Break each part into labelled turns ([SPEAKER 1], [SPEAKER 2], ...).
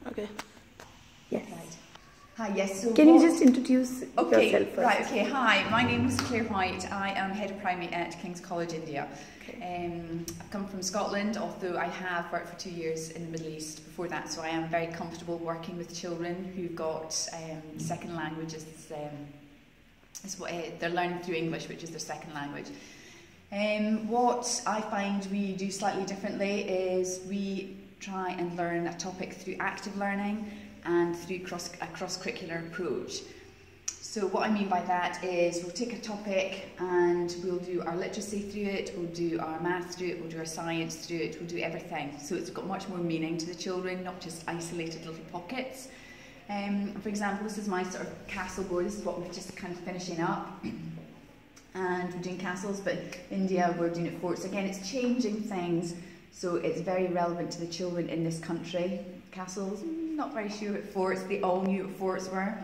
[SPEAKER 1] Okay. Yes.
[SPEAKER 2] Right. Hi, yes. So
[SPEAKER 1] can you just introduce yourself first?
[SPEAKER 2] Right, okay. Hi, my name is Claire Whyte. I am Head of Primary at King's College, India. Okay. I've come from Scotland, although I have worked for 2 years in the Middle East before that, so I am very comfortable working with children who've got second languages. They're learning through English, which is their second language. What I find we do slightly differently is we try and learn a topic through active learning and through a cross-curricular approach. So what I mean by that is we'll take a topic and we'll do our literacy through it, we'll do our maths through it, we'll do our science through it, we'll do everything. So it's got much more meaning to the children, not just isolated little pockets. For example, this is my sort of castle board. This is what we're just kind of finishing up. And we're doing castles, but in India we're doing it forts. Again, it's changing things, so it's very relevant to the children in this country. Castles, not very sure what forts, they all knew what forts were.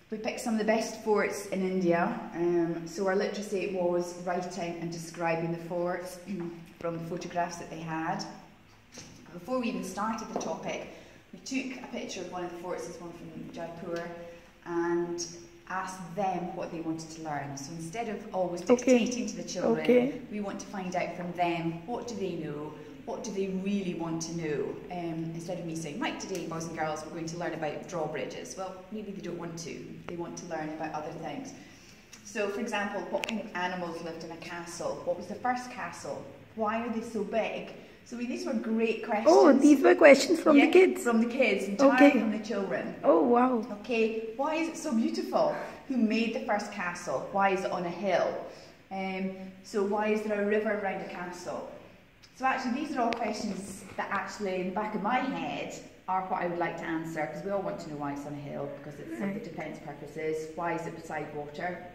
[SPEAKER 2] We picked some of the best forts in India, so our literacy was writing and describing the forts from the photographs that they had. Before we even started the topic, we took a picture of one of the forts, this one from Jaipur, and asked them what they wanted to learn. So instead of always dictating to the children, we want to find out from them, what do they know, what do they really want to know, instead of me saying, right, today boys and girls we're going to learn about drawbridges. Well, maybe they don't want to, they want to learn about other things. So for example, what kind of animals lived in a castle? What was the first castle? Why are they so big? So these were great questions.
[SPEAKER 1] Oh, these were questions from the kids?
[SPEAKER 2] From the kids, entirely from the children.
[SPEAKER 1] Oh, wow.
[SPEAKER 2] Okay, why is it so beautiful? Who made the first castle? Why is it on a hill? So why is there a river around a castle? So actually these are all questions that actually in the back of my head are what I would like to answer, because we all want to know why it's on a hill, because it's for defence purposes. Why is it beside water?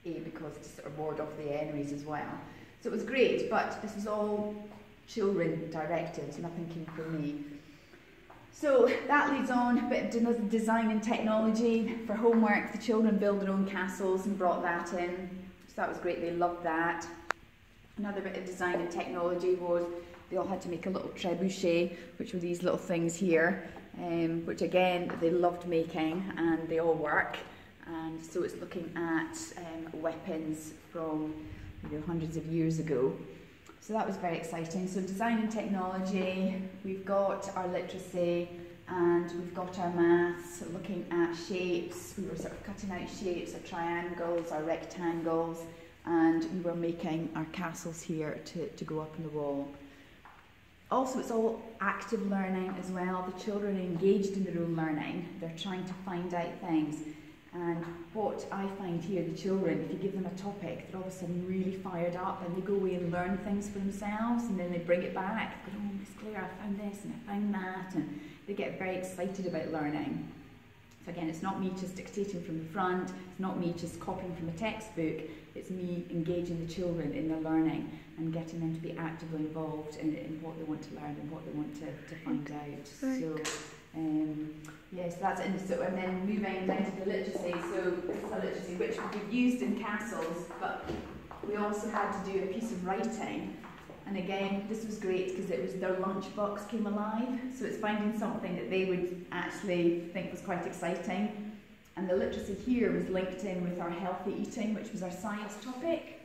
[SPEAKER 2] Because to sort of ward off the enemies as well. So it was great, but this is all children directives, nothing came from me. So that leads on, a bit of design and technology. For homework, the children build their own castles and brought that in. So that was great, they loved that. Another bit of design and technology was they all had to make a little trebuchet, which were these little things here, which again they loved making, and they all work. And so it's looking at weapons from hundreds of years ago. So that was very exciting. So design and technology, we've got our literacy, and we've got our maths, looking at shapes. We were sort of cutting out shapes, our triangles, our rectangles, and we were making our castles here to go up on the wall. Also, it's all active learning as well. The children are engaged in their own learning. They're trying to find out things. And what I find here, the children, if you give them a topic, they're all of a sudden really fired up, and they go away and learn things for themselves, and then they bring it back. They go, oh, Miss Claire, I found this and I found that, and they get very excited about learning. So again, it's not me just dictating from the front, it's not me just copying from a textbook, it's me engaging the children in their learning and getting them to be actively involved in what they want to learn and what they want to find out. So, yes, that's it. So, and then moving down to the literacy. So this is a literacy which we've used in castles, but we also had to do a piece of writing. And again, this was great because it was their lunchbox came alive. So it's finding something that they would actually think was quite exciting. And the literacy here was linked in with our healthy eating, which was our science topic.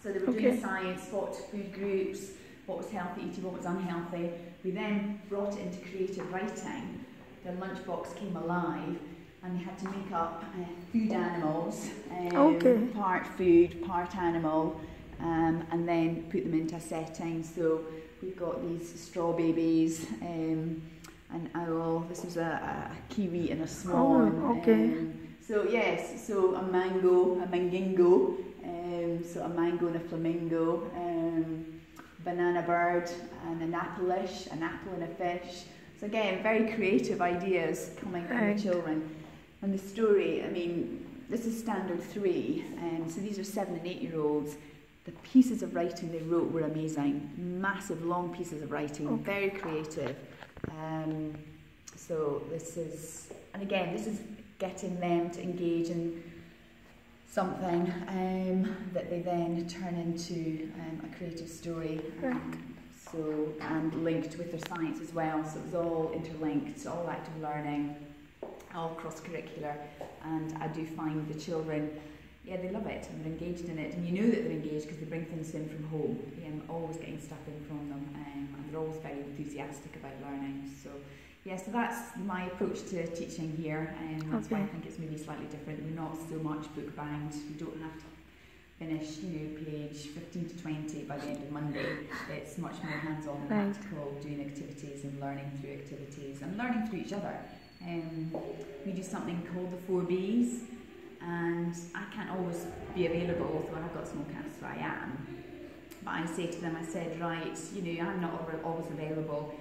[SPEAKER 2] So they were doing science, what food groups, what was healthy eating, what was unhealthy. We then brought it into creative writing. Their lunchbox came alive, and they had to make up food animals, part food, part animal, and then put them into a setting. So we've got these straw babies, an owl, this was a kiwi and a swan. So yes, so a mango, a mangingo, so a mango and a flamingo, banana bird and an apple-ish, an apple and a fish. So again, very creative ideas coming from the children. And the story, I mean, this is standard 3, so these are 7 and 8-year-olds. The pieces of writing they wrote were amazing, massive long pieces of writing, very creative. So this is, and again, this is getting them to engage in something that they then turn into a creative story. So, and linked with their science as well, so it was all interlinked, all active learning, all cross-curricular, and I do find the children, yeah, they love it and they're engaged in it, and you know that they're engaged because they bring things in from home. I'm always getting stuff in from them, and they're always very enthusiastic about learning. So yeah, so that's my approach to teaching here, and that's why I think it's maybe slightly different. We're not so much book bound. We don't have to finish, page 15 to 20 by the end of Monday. It's much more hands-on and practical, doing activities and learning through activities and learning through each other. We do something called the 4 Bs, and I can't always be available, although I've got small cats, so I am. But I say to them, I said, right, I'm not always available.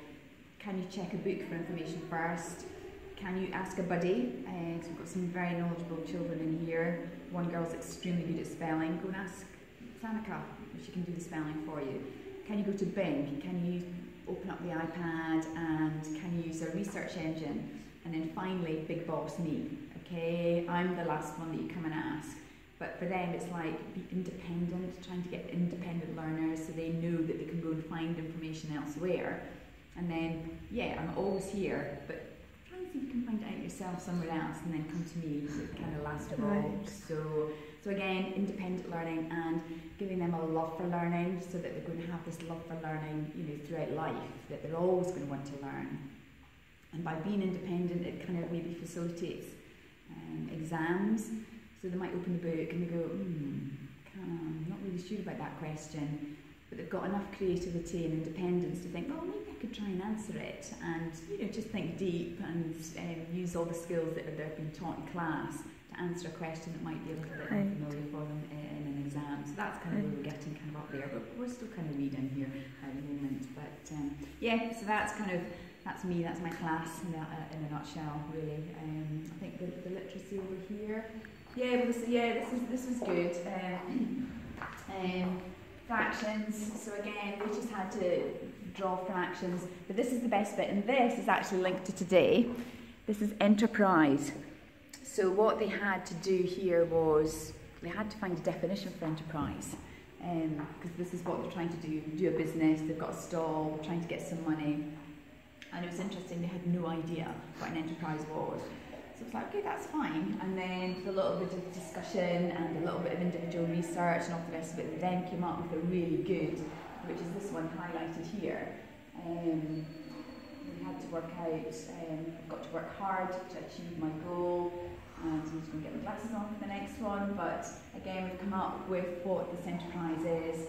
[SPEAKER 2] Can you check a book for information first? Can you ask a buddy? So we've got some very knowledgeable children in here. One girl's extremely good at spelling. Go and ask Sanika if she can do the spelling for you. Can you go to Bing? Can you open up the iPad and can you use a research engine? And then finally, big boss me. Okay, I'm the last one that you come and ask. But for them, it's like be independent, trying to get independent learners so they know that they can go and find information elsewhere. And then, yeah, I'm always here, but try and see if you can find it out yourself somewhere else and then come to me, kind of last of all. So again, independent learning and giving them a love for learning so that they're going to have this love for learning, throughout life, that they're always going to want to learn. And by being independent, it kind of maybe facilitates exams. So they might open the book and they go, I'm not really sure about that question. But they've got enough creativity and independence to think, well, maybe I could try and answer it. And, just think deep and use all the skills that they've been taught in class to answer a question that might be a little bit unfamiliar for them in an exam. So that's kind of where we're getting kind of up there. But we're still kind of reading here at the moment. But yeah, so that's me, that's my class in a nutshell, really. I think the literacy over here. Yeah, well, this is good. Fractions, so again, we just had to draw fractions, but this is the best bit, and this is actually linked to today. This is enterprise. So what they had to do here was, they had to find a definition for enterprise, because this is what they're trying to do a business, they've got a stall, they're trying to get some money, and it was interesting, they had no idea what an enterprise was. So it's like, okay, that's fine. And then with a little bit of discussion and a little bit of individual research and all the rest of it, they then came up with a really good, which is this one highlighted here. We had to work out, I've got to work hard to achieve my goal. And I'm just going to get my glasses on for the next one. But again, we've come up with what this enterprise is.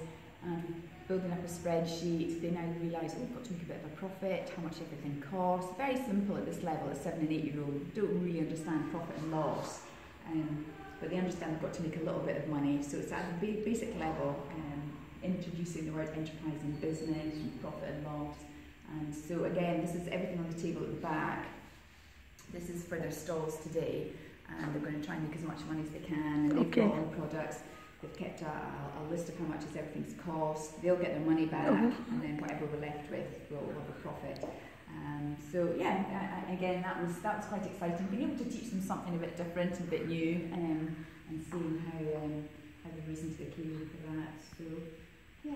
[SPEAKER 2] Building up a spreadsheet, they now realise, we've got to make a bit of a profit, how much everything costs. Very simple at this level, at 7 and 8 year old, don't really understand profit and loss, but they understand they've got to make a little bit of money. So it's at the basic level, introducing the word enterprise in business, profit and loss. And so again, this is everything on the table at the back. This is for their stalls today, and they're going to try and make as much money as they can, and they've got all the products. They've kept a list of how much is everything's cost. They'll get their money back, and then whatever we're left with, we'll have a profit. So yeah, again, that was quite exciting. Being able to teach them something a bit different, a bit new, and seeing how the reasons they came for that. So yeah,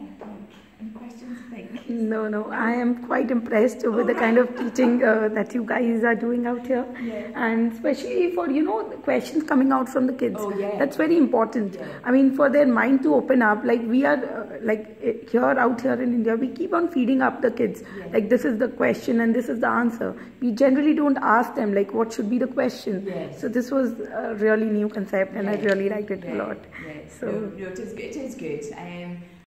[SPEAKER 2] any questions? I think.
[SPEAKER 1] No, I am quite impressed with the kind of teaching that you guys are doing out here, and especially for the questions coming out from the kids. That's very important. I mean, for their mind to open up. Like we are, out here in India, we keep on feeding up the kids. Like this is the question and this is the answer. We generally don't ask them like what should be the question. So this was a really new concept, and I really liked it a lot.
[SPEAKER 2] So no, it is good.